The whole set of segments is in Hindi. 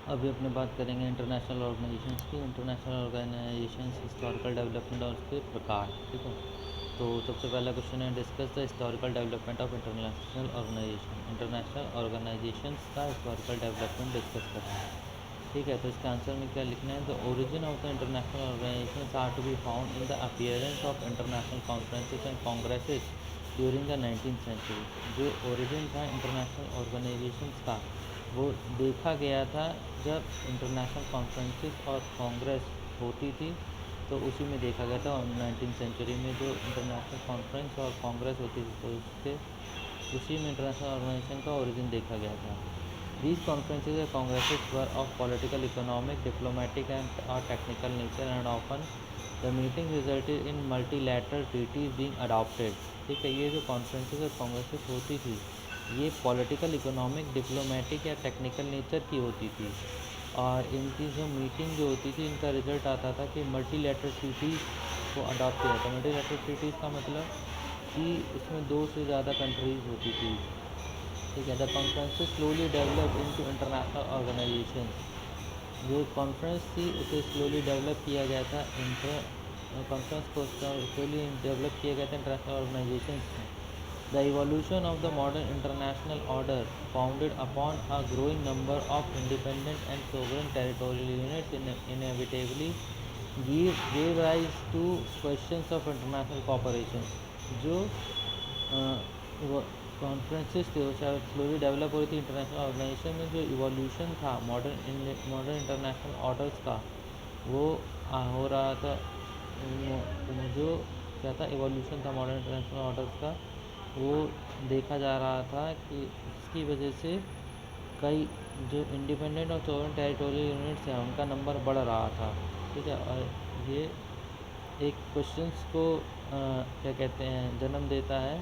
अभी अपने बात करेंगे इंटरनेशनल ऑर्गेनाइजेशंस की। इंटरनेशनल ऑर्गेनाइजेशंस हिस्टोरिकल डेवलपमेंट और उसके प्रकार, ठीक है। तो सबसे पहला क्वेश्चन है, discuss the historical development of international organisation. International organisations का हिस्टोरिकल डेवलपमेंट डिस्कस करना है, ठीक है। तो इसके आंसर में क्या लिखना है, the origin of the international organisations are to be found in the appearance of international conferences and congresses during the 19th century. जो ओरिजिन था इंटरनेशनल ऑर्गेनाइजेशंस का, वो देखा गया था जब इंटरनेशनल कॉन्फ्रेंसेस और कांग्रेस होती थी, तो उसी में देखा गया था। 19th सेंचुरी में जो इंटरनेशनल कॉन्फ्रेंस और कांग्रेस होती थी, तो उसके उसी में इंटरनेशनल ऑर्गेनाइजेशन का ओरिजिन देखा गया था। These conferences and congresses were of political, economic, diplomatic or technical nature, and often the meetings resulted in multilateral treaties being adopted। ठीक है, ये जो कॉन्फ्रेंसेस और कांग्रेसेस होती थी, ये पॉलिटिकल, इकोनॉमिक, डिप्लोमेटिक या टेक्निकल नेचर की होती थी, और इनकी जो मीटिंग जो होती थी, इनका रिजल्ट आता था कि मल्टीलैटरल ट्रीटीज़ को अडॉप्ट किया था। मल्टीलैटरल ट्रीटीज़ का मतलब कि इसमें दो से ज़्यादा कंट्रीज़ होती थी, ठीक है। The conference slowly develop into international organisation. जो कॉन्फ्रेंस थी उसे स्लोली डेवलप किया गया था, कॉन्फ्रेंस को स्लोली डेवलप किया गया था इंटरनेशनल ऑर्गेनाइजेशन में। The evolution of the modern international order founded upon a growing number of independent and sovereign territorial units inevitably gave rise to questions of international cooperation। जो कॉन्फ्रेंसेस थे वो स्लोली डेवलप हो रही थी इंटरनेशनल ऑर्गेनाइजेशन में। जो इवोल्यूशन था मॉडर्न इंटरनेशनल ऑर्डर्स का, वो हो रहा था। जो क्या था, इवोल्यूशन था मॉडर्न इंटरनेशनल ऑर्डर्स का, वो देखा जा रहा था कि इसकी वजह से कई जो इंडिपेंडेंट और सोवरेन टेरिटोरियल यूनिट्स हैं उनका नंबर बढ़ रहा था, ठीक है। और ये एक क्वेश्चंस को क्या कहते हैं, जन्म देता है,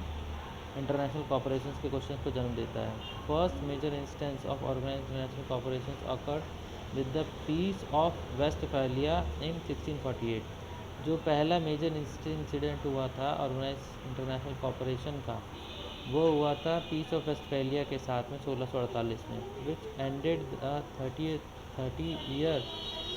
इंटरनेशनल कॉपरेशंस के क्वेश्चंस को जन्म देता है। First major instance of organised international cooperations occurred with the peace of Westphalia in 1648। जो पहला मेजर इंसिडेंट हुआ था ऑर्गेनाइज इंटरनेशनल कॉपरेशन का, वो हुआ था पीस ऑफ वेस्टफैलिया के साथ में 1648 में, विच ended 30 year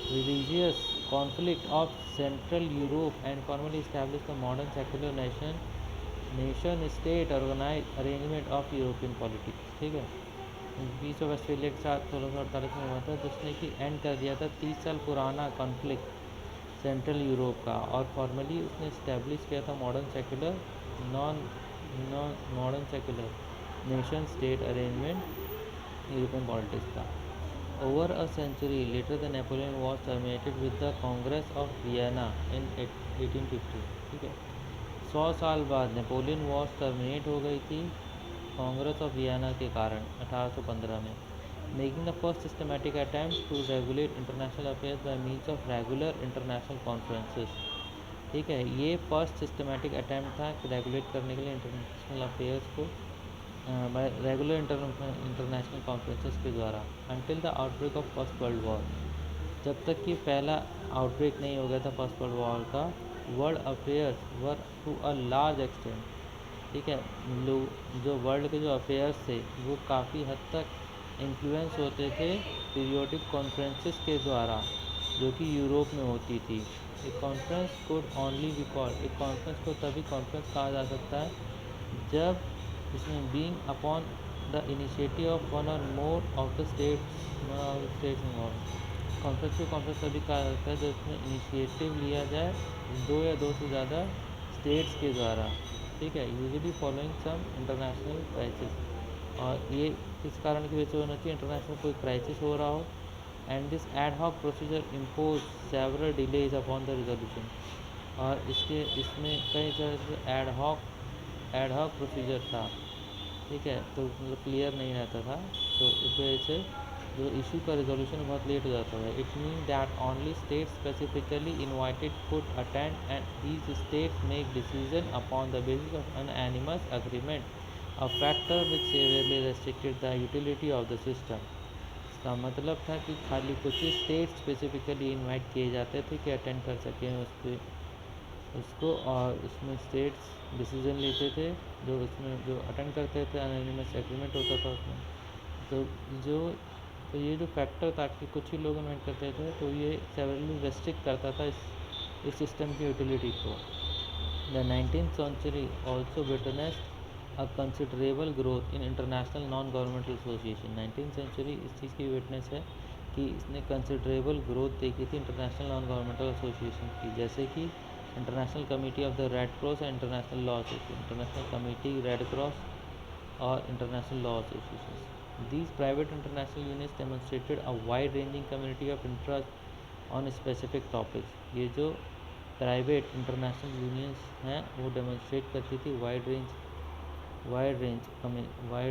religious conflict of Central Europe and formally established the modern secular nation state organized arrangement of European politics, ठीक है। पीस ऑफ ऑस्ट्रेलिया के साथ 1648 में हुआ था, जिसने कि एंड कर दिया था 30 साल पुराना कॉन्फ्लिक्ट सेंट्रल यूरोप का, और फॉर्मली उसने इस्टेब्लिश किया था modern secular non non modern secular nation state arrangement European politics का। Over a century later, the Napoleon was terminated with the Congress of Vienna in 1850, ठीक है। 100 साल बाद नेपोलियन वॉर्स टर्मिनेट हो गई थी कांग्रेस ऑफ वियना के कारण 1815 में, making the first systematic attempt to regulate international affairs by means of regular international conferences, ठीक है। ये फर्स्ट सिस्टमेटिक अटैम्प्ट था रेगुलेट करने के लिए इंटरनेशनल अफेयर्स को बाय रेगुलर इंटरनेशनल कॉन्फ्रेंसेस के द्वारा, until the outbreak of first world war. जब तक कि पहला आउटब्रेक नहीं हो गया था फर्स्ट वर्ल्ड वॉर का, world affairs were to a large extent, ठीक है। लोग जो वर्ल्ड के जो अफेयर्स थे वो काफ़ी हद तक इन्फ्लुएंस होते थे पीरियोडिक कॉन्फ्रेंसेस के द्वारा, जो कि यूरोप में होती थी। एक conference could only be called, एक कॉन्फ्रेंस को तभी कॉन्फ्रेंस कहा जा सकता है जब इसमें being upon the initiative of one और more of the states involve. Conference तभी कहा जाता है जब इसमें इनिशिएटिव लिया जाए दो या दो से ज़्यादा स्टेट्स के द्वारा, ठीक है। Usually following some international crisis, और ये किस कारण की वजह से होना चाहिए, इंटरनेशनल कोई क्राइसिस हो रहा हो, and this ad hoc procedure impose several delays upon the resolution. और इसके इसमें कई तरह से एड हॉक प्रोसीजर था, ठीक है। तो मतलब क्लियर नहीं रहता था, तो इस वजह से जो इशू का रिजोल्यूशन बहुत लेट हो जाता है। It mean that only state specifically invited could attend and these states make decision upon the basis of an unanimous agreement, a factor which severely restricted the utility of the system. इसका मतलब था कि खाली कुछ ही स्टेट स्पेसिफिकली इन्वाइट किए जाते थे कि अटेंड कर सकें उस पर उसको, और उसमें स्टेट्स डिसीजन लेते थे, जो उसमें जो अटेंड करते थे एनिमस एग्रीमेंट होता था उसमें। तो जो तो ये जो फैक्टर था कि कुछ ही लोग इन्वेंट करते थे, तो ये सेवरली रेस्ट्रिक्ट करता था इस सिस्टम की यूटिलिटी को। The 19th century also witnessed a considerable growth in international non-governmental association। 19th century इस चीज़ की विटनेस है कि इसने कंसिडरेबल ग्रोथ देखी थी इंटरनेशनल नॉन गवर्नमेंटल एसोसिएशन की, जैसे कि international committee of the red cross and international law association, international committee red cross और international law association. These private international units demonstrated a wide-ranging community of interest on specific topics। ये जो प्राइवेट इंटरनेशनल यूनियंस हैं वो डेमोन्स्ट्रेट करती थी वाइड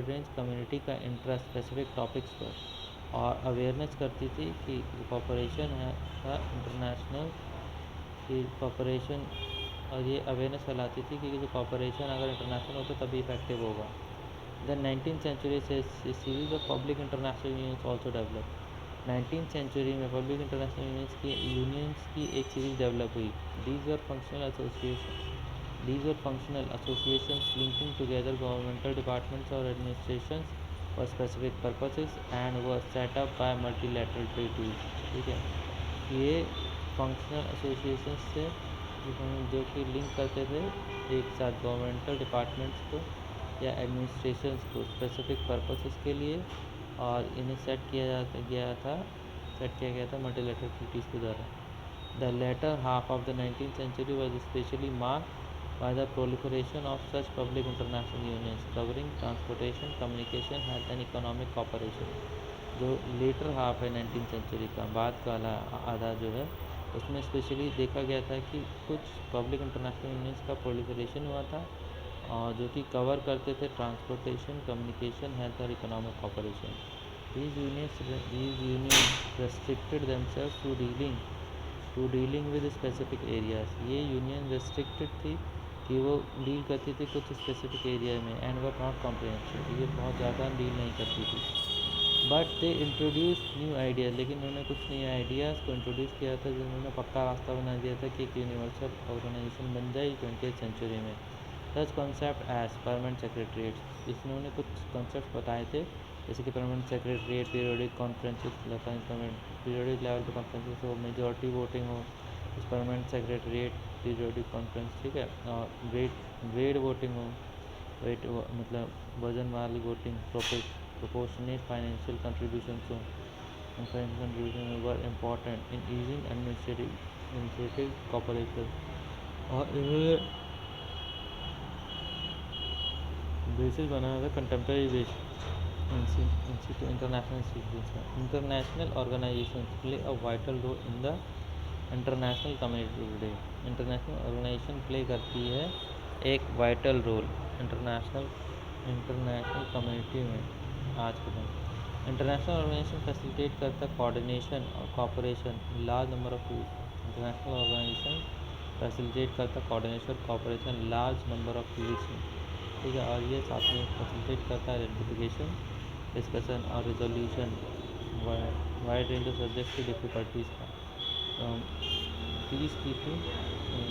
रेंज कम्युनिटी का इंटरेस्ट स्पेसिफिक टॉपिक्स पर, और अवेयरनेस करती थी कि जो कॉपरेशन है था इंटरनेशनल की कॉपरेशन, और ये अवेयरनेस फैलाती थी कि जो कॉपरेशन अगर इंटरनेशनल हो तो तभी इफेक्टिव होगा। द 19th century से series of public international unions also develop. 19th century में पब्लिक इंटरनेशनल यूनियंस की एक सीरीज डेवलप हुई। These were functional associations linking together governmental departments और administrations for specific purposes and were set up by multilateral treaties. ठीक है, ये फंक्शनल एसोसिएशंस थे जो कि लिंक करते थे एक साथ गवर्नमेंटल डिपार्टमेंट्स को या एडमिनिस्ट्रेशंस को स्पेसिफिक पर्पसेस के लिए, और इन्हें सेट किया गया था मल्टीलैटरल ट्रीटीज़ के द्वारा। The latter half of the 19th century was especially marked by the proliferation of such public international unions covering transportation, communication, health and economic cooperation। जो लेटर हाफ है 19th सेंचुरी का, बाद का आधा जो है, उसमें स्पेशली देखा गया था कि कुछ पब्लिक इंटरनेशनल यूनियंस का प्रोलिफरेशन हुआ था, और जो कि कवर करते थे ट्रांसपोर्टेशन, कम्युनिकेशन, हेल्थ और economic cooperation. These unions restricted themselves to dealing with specific areas। ये यूनियन रेस्ट्रिक्टेड थी कि वो डील करती थी कुछ स्पेसिफिक एरिया में, एंड वर नॉट कॉम्प्रिहेंसिव, ये बहुत ज़्यादा डील नहीं करती थी। But they introduce new ideas, लेकिन उन्होंने कुछ नए आइडियाज़ को इंट्रोड्यूस किया था जिन्होंने पक्का रास्ता बना दिया था कि एक यूनिवर्सल ऑर्गेनाइजेशन बन जाए 20th सेंचुरी में। सच कॉन्सेप्ट एज परमानेंट सेक्रेटरीट्स, इसने कुछ कॉन्सेप्ट बताए थे जैसे कि permanent secretariat, periodic conferences, periodic level पे कॉन्फ्रेंसेस हो, मेजॉरिटी वोटिंग हो उस परमानेंट सेक्रेटरीट पीरियोडिक कॉन्फ्रेंस। ठीक है, और ग्रेड वोटिंग हो, वेट मतलब वजन वाली वोटिंग, proportionate financial contributions हो, and financial contributions were important in easing administrative cooperation। और इन्होंने बेसिस बनाया था कंटेम्प्रेरी इंटरनेशनल इंस्टीट्यूशंस का। International organisation play a vital role in the international community today. International organisation play करती है एक वाइटल रोल इंटरनेशनल कम्युनिटी में आज के दिन। इंटरनेशनल ऑर्गेनाइजेशन फैसिलिटेट करता है कोऑर्डिनेशन और cooperation large number of fields. International organisation facilitate करता है कोऑर्डिनेशन और cooperation large number of fields में। ठीक है, और ये साथ में फैसिलिटेट करता है आइडेंटिफिकेशन, डिस्कशन और resolution wide range of subject की डिफिकल्टीज़ का। पीस कीपिंग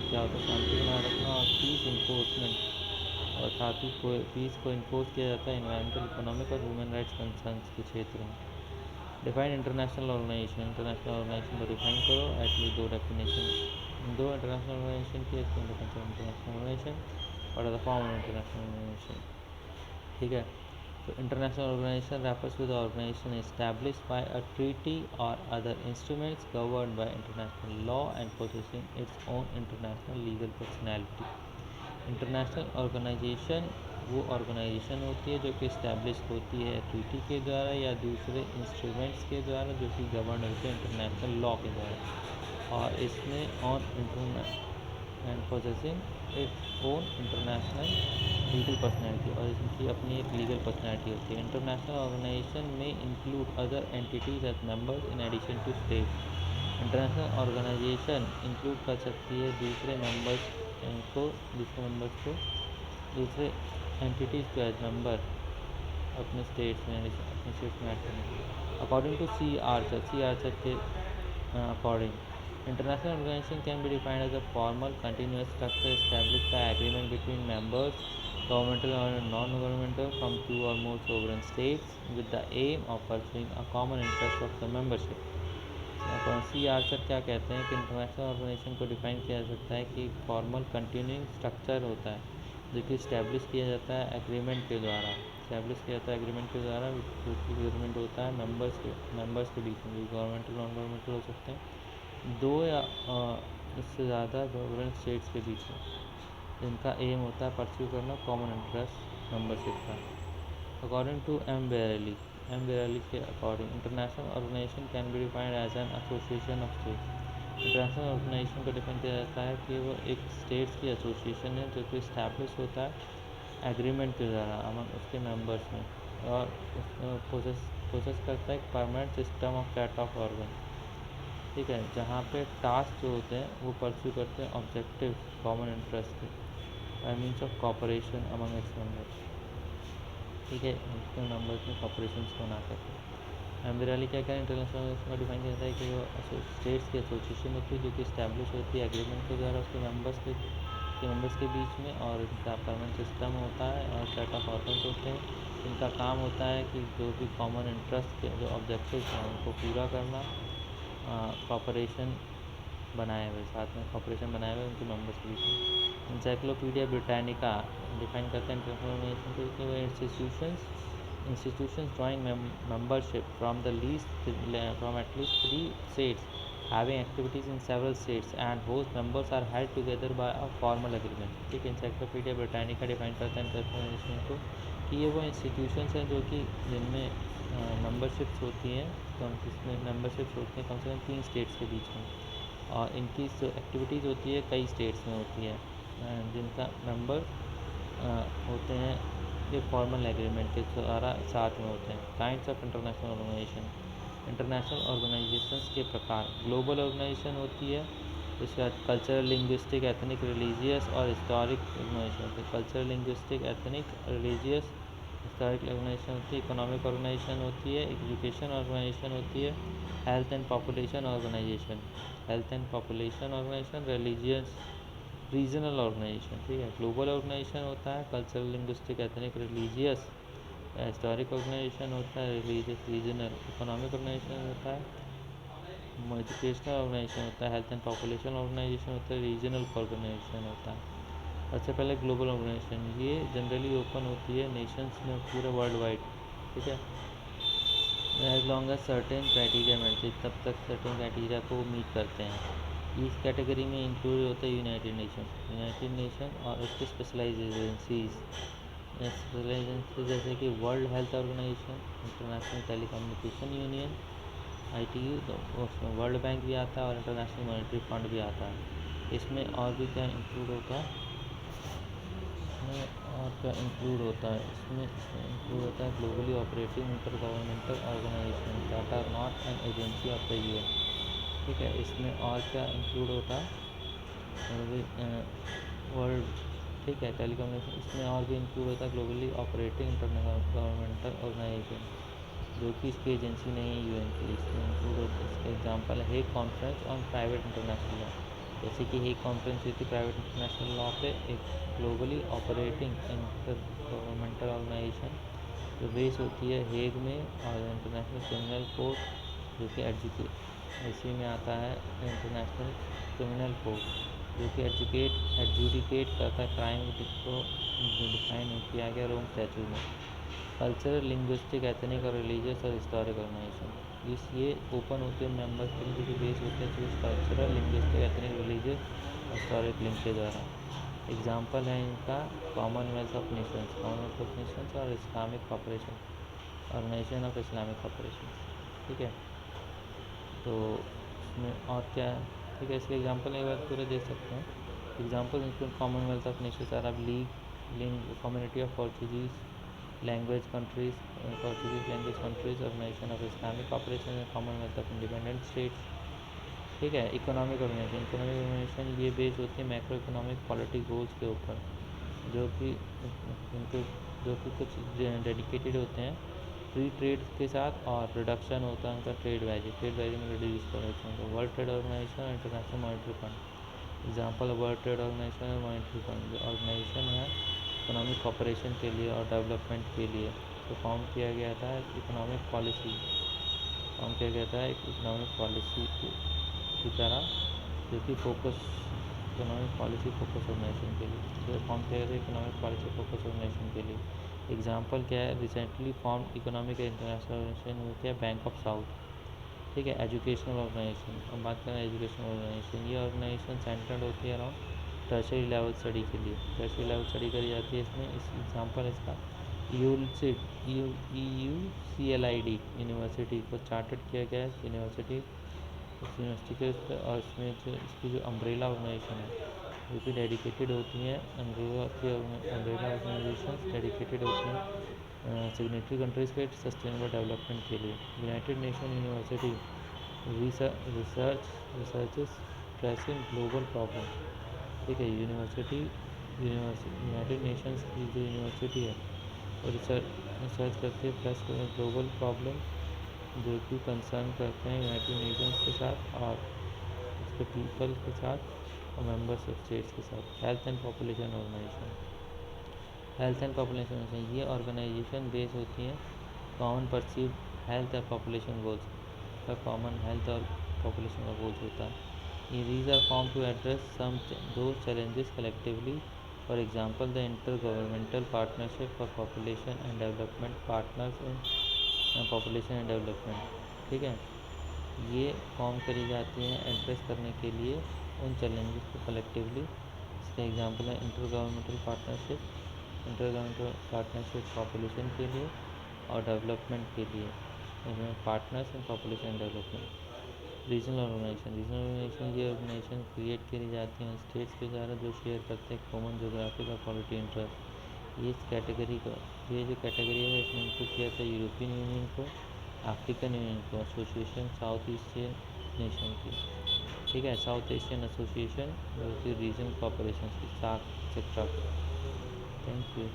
क्या होता है, शांति बनाए रखना, और पीस इन्फोर्समेंट, और साथ ही पीस को इन्फोर्स किया जाता है इन्वायरमेंटल, इकोनॉमिक और ह्यूमन राइट्स कंसर्न्स के क्षेत्र में। Define international organisation, international organisation को डिफाइन करो। एटलीस्ट दो डेफिनेशन, दो इंटरनेशनल ऑर्गेनाइजेशन की, इंटरनेशनल ऑर्गेनाइजेशन और the form of international organisation. ठीक है, तो international organisation refers to the organisation established by a treaty और other instruments governed by international law and possessing its own international legal personality. International organisation वो ऑर्गेनाइजेशन होती है जो कि इस्टेब्लिश होती है ट्रीटी के द्वारा या दूसरे इंस्ट्रूमेंट्स के द्वारा जो कि गवर्न होते हैं इंटरनेशनल लॉ के द्वारा, और इसमें on and possessing its own international legal personality, और इनकी अपनी एक लीगल पर्सनैलिटी होती है। इंटरनेशनल ऑर्गेनाइजेशन में include other entities as members in addition to states. International organisation include कर सकती है दूसरे मेंबर्स को, दूसरे एंटिटीज़ को एज मेंबर अपने स्टेट्स में ऐड करने। अकॉर्डिंग टू सी आर्चर के according International organization can be defined as a formal, continuous structure established by agreement between members, governmental or non-governmental, from two or more sovereign states, with the aim of pursuing a common interest of the membership. C Archer क्या कहते हैं कि इंटरनेशनल ऑर्गेनाइजेशन को डिफाइन किया जा सकता है कि फॉर्मल कंटिन्यूइंग स्ट्रक्चर होता है जो कि इस्टेब्लिश किया जाता है एग्रीमेंट के द्वारा, जो कि एग्रीमेंट होता है मेंबर्स के बीच में, जो गवर्नमेंटल नॉन गवर्नमेंटल हो सकते हैं, दो या इससे ज़्यादा सॉवरेन स्टेट्स के बीच में, जिनका एम होता है परस्यू करना कॉमन इंटरेस्ट मेंबरशिप का। अकॉर्डिंग टू एम बेरेली के according, international organisation can be defined as an association of states. International organisation को डिफाइन किया जाता है कि वो एक स्टेट्स की एसोसिएशन है जो कि इस्टेब्लिश होता है एग्रीमेंट के द्वारा अमंग उसके मेंबर्स में, और प्रोसेस करता है एक permanent system of set of organ, ठीक है, जहाँ पे टास्क जो होते हैं वो परस्यू करते हैं ऑब्जेक्टिव कॉमन इंटरेस्ट के bye means of corporation among its members, ठीक है, उसके मेंबर्स में कॉपरेशन बना करके। एम्बेरली क्या करें, इंटरनेशनल को डिफाइन किया जाता है कि वो स्टेट्स की एसोसिएशन होती है जो कि इस्टेब्लिश होती है एग्रीमेंट के द्वारा उसके मेंबर्स के बीच में, और इनका परमानेंट सिस्टम होता है और सेट ऑफ ऑर्गन्स होते हैं। इनका काम होता है कि जो भी कॉमन इंटरेस्ट के जो ऑब्जेक्टिव्स हैं उनको पूरा करना, कॉपरेशन बनाए हुए साथ में कॉपरेशन बनाए हुए उनके मेंबर्स के बीच में। इंसाइक्लोपीडिया ब्रिटानिका डिफाइन करते हैं इंटरनेशनल ऑर्गेनाइजेशन को institutions drawing membership from at least 3 states, having activities in several states, and whose members are held together by a formal agreement। ठीक है, इंसाइक्लोपीडिया ब्रिटानिका डिफाइन करता है इंटरनेशनल ऑर्गेनाइजेशन को कि ये वो इंस्टीट्यूशंस हैं जो कि जिनमें मेंबरशिप्स होती हैं, जिसमें मेंबरशिप्स होती हैं कम से कम 3 स्टेट्स के बीच में, और इनकी जो एक्टिविटीज़ होती है कई स्टेट्स में होती है, जिनका मेंबर होते हैं ये फॉर्मल एग्रीमेंट के द्वारा साथ में होते हैं। Kinds of international organisation, international organisations के प्रकार, ग्लोबल ऑर्गेनाइजेशन होती है, इसके बाद कल्चरल, लिंग्विस्टिक, एथनिक, रिलीजियस और हिस्टोरिक ऑर्गेनाइजेशन होती है। Cultural, linguistic, ethnic, religious, historic organisation होती है। इकोनॉमिक ऑर्गेनाइजेशन होती है, एजुकेशन ऑर्गेनाइजेशन होती है, health and population organisation, religious, regional organisation, ठीक है। ग्लोबल ऑर्गेनाइजेशन होता है cultural, linguistic, ethnic, religious, historic organisation होता है रिलीजियस, रीजनल। इकोनॉमिक ऑर्गेनाइजेशन होता है, एजुकेशनल ऑर्गेनाइजेशन होता है, हेल्थ एंड पॉपुलेशन ऑर्गेनाइजेशन होता है, रीजनल ऑर्गेनाइजेशन होता है। सबसे पहले ग्लोबल ऑर्गेनाइजेशन, ये जनरली ओपन होती है नेशंस में पूरे वर्ल्ड वाइड, ठीक है, as long as certain criteria में, तब तक सर्टेन क्राइटेरिया को मीट करते हैं। इस कैटेगरी में इंक्लूड होता है यूनाइटेड नेशन और उसके स्पेशलाइज एजेंसीज, जैसे कि world health organisation, international telecommunication union ITU, तो उसमें वर्ल्ड बैंक भी आता है और इंटरनेशनल मॉनेटरी फंड भी आता है। इसमें और भी क्या इंक्लूड होता है, इसमें इंक्लूड होता है globally operating intergovernmental organisation that are not an agency of the UN, ठीक है। इसमें और क्या इंक्लूड होता है, वर्ल्ड, ठीक है, टेलीकम्युनिकेशन। इसमें और भी इंक्लूड होता है ग्लोबली ऑपरेटिंग इंटरगवर्नमेंटल ऑर्गेनाइजेशन, जो कि इसकी एजेंसी नहीं है UN की, इसमें इंक्लूड होता है। इसका एग्जांपल है Hague conference on private international law, जैसे कि हेग कॉन्फ्रेंस हुई थी प्राइवेट इंटरनेशनल लॉ पे, एक ग्लोबली ऑपरेटिंग इंटरगवर्नमेंटल ऑर्गेनाइजेशन जो बेस होती है हेग में, और इंटरनेशनल क्रिमिनल कोर्ट जो कि इसी में आता है, इंटरनेशनल क्रिमिनल कोर्ट जो कि एडजुडिकेट करता है क्राइम को डिफाइन किया गया रोम स्टैचू में। कल्चरल, लिंग्विस्टिक, एथनिक और रिलीजियस और हिस्टोरिक ऑर्गेनाइजेशन, ये ओपन होते हैं मेंबर्स के लिए, जो कि बेस होते हैं कल्चरल, लिंग्विस्टिक, एथनिक, रिलीजियस और हिस्टोरिक लिंक के द्वारा। एग्जाम्पल है इनका कॉमनवेल्थ ऑफ नेशंस और Islamic cooperation, organisation of Islamic cooperation, ठीक है। तो इसमें और क्या है, ठीक है, इसके एग्जांपल एक बार पूरे देख सकते हैं। Example include Commonwealth of nations, Arab league, community of Portuguese language countries, organisation of Islamic cooperation, Commonwealth of independent states, ठीक है। इकोनॉमिक ऑर्गेनाइजेशन ये बेस होती है मैक्रो इकोनॉमिक पॉलिटिक गोल्स के ऊपर, जो कि कुछ डेडिकेटेड होते हैं फ्री ट्रेड के साथ, और रिडक्शन होता है उनका ट्रेड वैल्यू में रिड्यूस कर देते हैं उनको। वर्ल्ड ट्रेड ऑर्गेनाइजेशन और international monetary fund, example world trade organisation और मॉनिटरी फंड, जो ऑर्गेनाइजेशन है इकोनॉमिक कॉपरेशन के लिए और डेवलपमेंट के लिए, तो फॉर्म किया गया था इकोनॉमिक पॉलिसी, फॉर्म किया गया था एक इकोनॉमिक पॉलिसी की तरह, जो कि focus economic policy focus organisation के लिए, तो फॉर्म किया गया था इकोनॉमिक पॉलिसी फोकस ऑर्गेनाइजेशन के लिए। एग्जाम्पल क्या है, recently form economic international organisation वो क्या है, बैंक ऑफ साउथ, ठीक है। एजुकेशनल ऑर्गेनाइजेशन, अब बात करें एजुकेशनल ऑर्गेनाइजेशन, ये ऑर्गेनाइजेशन सेंट्रल होती है अराउंड टर्शरी लेवल स्टडी के लिए, टर्शरी लेवल स्टडी करी जाती है इसमें। इस एग्जाम्पल इसका यूलसिड UCLID यूनिवर्सिटी को चार्टर्ड किया गया है यूनिवर्सिटी, उस यूनिवर्सिटी के, और इसमें जो इसकी जो अम्ब्रेला ऑर्गेनाइजेशन है जो कि डेडिकेटेड होती हैं, अम्ब्रेला ऑर्गेनाइजेशन डेडिकेटेड होती हैं सिग्नेटरी कंट्रीज़ के सस्टेनेबल डेवलपमेंट के लिए। United nation university researches pressing global problem, ठीक है। यूनाइटेड नेशंस की जो यूनिवर्सिटी है वो रिसर्च करती है प्लस ग्लोबल प्रॉब्लम जो कि कंसर्न करते हैं यूनाइटेड नेशंस के साथ और उसके पीपल के साथ और मेंबर्स स्टेट्स के साथ। Health and population organisation, health and population organisation, ये ऑर्गेनाइजेशन बेस होती हैं common perceive health and population goals का, कॉमन हेल्थ और पॉपुलेशन का गोल्स होता है। ये these are formed to address those challenges collectively, for example the intergovernmental partnership for population and development partners in population and development, ठीक है। ये फॉर्म करी जाती हैं एड्रेस करने के लिए उन चैलेंजेस को कलेक्टिवली। इसका एग्जांपल है इंटर गवर्नमेंटल पार्टनरशिप पॉपुलेशन के लिए और डेवलपमेंट के लिए, इसमें partners in population and development. Regional organisation, ये ऑर्गेनाइजेशन क्रिएट करी जाती हैं स्टेट्स के द्वारा जो शेयर करते हैं कॉमन जोग्राफिक और पॉलिटी इंटरेस्ट। ये इस कैटेगरी का, ये जो कैटेगरी है इसमें इंक्लूड किया था यूरोपियन यूनियन को, अफ्रीकन यूनियन को, एसोसिएशन साउथ एशियन नेशन की, ठीक है। साउथ एशियन एसोसिएशन जो कि रीजनल कॉपरेशन की साथ सेक्टर। Thank you.